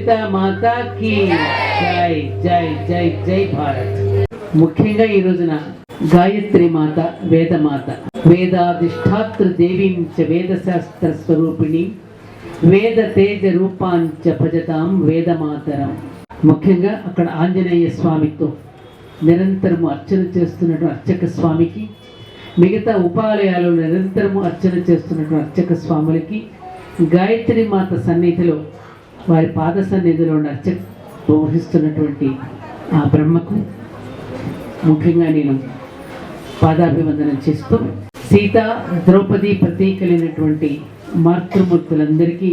సీతా మాతాకి జై జై జై జై భారత్. ముఖ్యంగా ఈ రోజున గాయత్రి మాత వేదమాత, వేదాధిష్టాత్ర దేవీం చ వేదశాస్త్ర స్వరూపిణి వేద తేజ రూపాంచ భజతాం వేదమాతరం. ముఖ్యంగా అక్కడ ఆంజనేయ స్వామితో నిరంతరము అర్చన చేస్తున్నటువంటి అర్చక స్వామికి, మిగతా ఉపాలయాలు నిరంతరము అర్చన చేస్తున్నటువంటి అర్చక స్వాములకి, గాయత్రి మాత సన్నిధిలో వారి పాద సన్నిధిలో అర్చక వహిస్తున్నటువంటి ఆ బ్రహ్మకు ముఖ్యంగా నేను పాదాభివందనం చేస్తూ, సీతా ద్రౌపది ప్రతీకలైనటువంటి మాతృమూర్తులందరికీ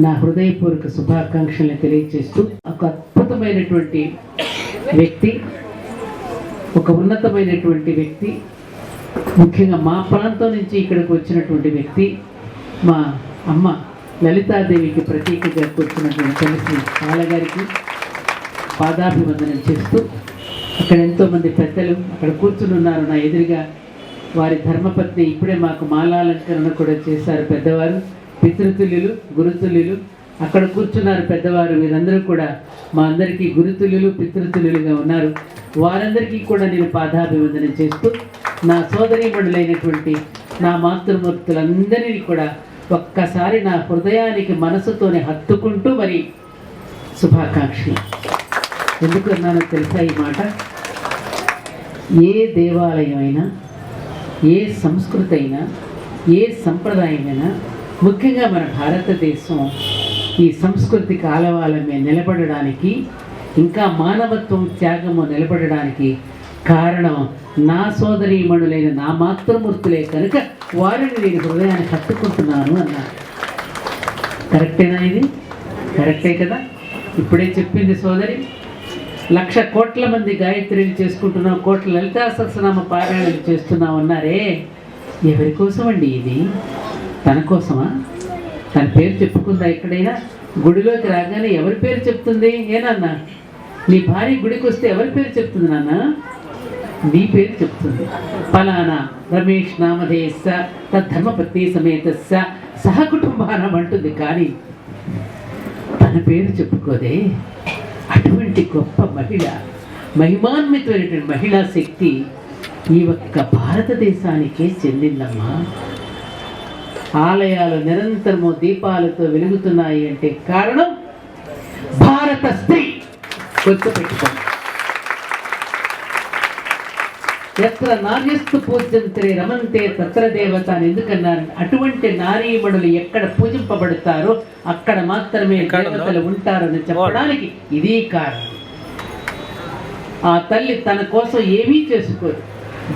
నా హృదయపూర్వక శుభాకాంక్షలను తెలియజేస్తూ, ఒక అద్భుతమైనటువంటి వ్యక్తి, ఒక ఉన్నతమైనటువంటి వ్యక్తి, ముఖ్యంగా మా ప్రాంతం నుంచి ఇక్కడికి వచ్చినటువంటి వ్యక్తి, మా అమ్మ లలితాదేవికి ప్రతీకగా కూర్చున్నటువంటి తెలిసి బాలగారికి పాదాభివందనం చేస్తూ, అక్కడ ఎంతోమంది పెద్దలు అక్కడ కూర్చుని ఉన్నారు నా ఎదురుగా. వారి ధర్మపత్ని ఇప్పుడే మాకు మాలాలంకరణ కూడా చేశారు పెద్దవారు, పితృతుల్యులు గురుతుల్యులు అక్కడ కూర్చున్నారు పెద్దవారు. వీరందరూ కూడా మా అందరికీ గురుతుల్యులు పితృతుల్యులుగా ఉన్నారు. వారందరికీ కూడా నేను పాదాభివందనం చేస్తూ, నా సోదరీమణులైనటువంటి నా మాతృమూర్తులందరినీ కూడా ఒక్కసారి నా హృదయానికి మనసుతోనే హత్తుకుంటూ మరి శుభాకాంక్షలు. ఎందుకు అన్నానో తెలుసా ఈ మాట? ఏ దేవాలయం అయినా, ఏ సంస్కృతి అయినా, ఏ సంప్రదాయమైనా, ముఖ్యంగా మన భారతదేశం ఈ సంస్కృతికి ఆలవాలమే నిలబడడానికి, ఇంకా మానవత్వం త్యాగము నిలబడడానికి కారణం నా సోదరీమణులైన నా మాతృమూర్తులే కనుక వారిని నేను హృదయాన్ని హత్తుకుంటున్నాను అన్నారు. కరెక్టేనా? ఇది కరెక్టే కదా? ఇప్పుడే చెప్పింది సోదరి. 1,00,000 కోట్ల మంది గాయత్రిని చేసుకుంటున్నాం, కోట్ల లలితా సహస్రనామ పారాయణలు చేస్తున్నాం అన్నారే. ఎవరి కోసం అండి ఇది? తన కోసమా? తన పేరు చెప్పుకుందా? ఎక్కడైనా గుడిలోకి రాగానే ఎవరి పేరు చెప్తుంది? ఏనన్నా, నీ భార్య గుడికి వస్తే ఎవరి పేరు చెప్తుంది నాన్న? నీ పేరు చెప్తుంది. ఫలానా రమేష్ నామధేయస్స తద్ధర్మపత్ని సమేతస్స సహకుటుంబానం అంటుంది, కానీ తన పేరు చెప్పుకోదే. అటువంటి గొప్ప మహిళ, మహిమాన్వితమైనటువంటి మహిళా శక్తి ఈ ఒక్క భారతదేశానికే చెందిందమ్మా. ఆలయాలు నిరంతరము దీపాలతో వెలుగుతున్నాయి అంటే కారణం భారత స్త్రీ. గుర్తుపెట్టుకోండి. ఎత్ర నార్యస్తు పూజ్యంతే రమంతే తత్ర దేవత అని ఎందుకన్నారు? అటువంటి నారీమణులు ఎక్కడ పూజింపబడతారో అక్కడ మాత్రమే దేవతలు ఉంటారని చెప్పడానికి ఇది కారణం. ఆ తల్లి తన కోసం ఏమీ చేసుకోదు.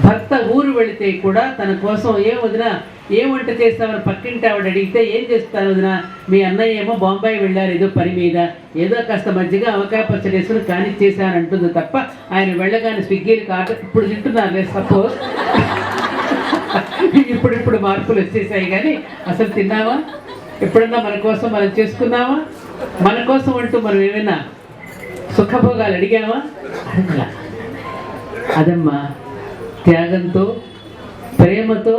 భర్త ఊరు వెళితే కూడా తన కోసం వదినా ఏం వంట చేస్తామని పక్కింటి ఆవిడ అడిగితే ఏం చేస్తాను వదినా, మీ అన్నయ్య ఏమో బాంబాయి వెళ్ళారు ఏదో పని మీద, ఏదో కాస్త మధ్యగా అవకాయ పచ్చడి వేసుకుని కానిచ్చేసాను అంటుంది తప్ప ఆయన వెళ్ళగానే స్విగ్గీకి ఆర్డర్ ఇప్పుడు తింటున్నారు సపోజ్. ఇప్పుడు మార్పులు వచ్చేసాయి, కానీ అసలు తిన్నావా? ఎప్పుడన్నా మన కోసం మనం చేసుకున్నావా? మన కోసం అంటూ మనం ఏమైనా సుఖభోగాలు అడిగామా? అడగలా. అదమ్మా త్యాగంతో, ప్రేమతో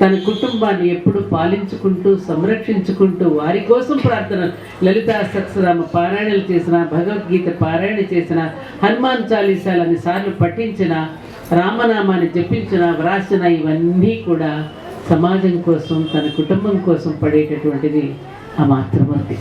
తన కుటుంబాన్ని ఎప్పుడు పాలించుకుంటూ సంరక్షించుకుంటూ వారి కోసం ప్రార్థన, లలితా సహస్రనామ పారాయణలు చేసిన, భగవద్గీత పారాయణ చేసిన, హనుమాన్ చాలీసాలు అన్నిసార్లు పఠించిన, రామనామాన్ని జపించిన, వ్రాసిన, ఇవన్నీ కూడా సమాజం కోసం తన కుటుంబం కోసం పడేటటువంటిది ఆ మాతృమూర్తి.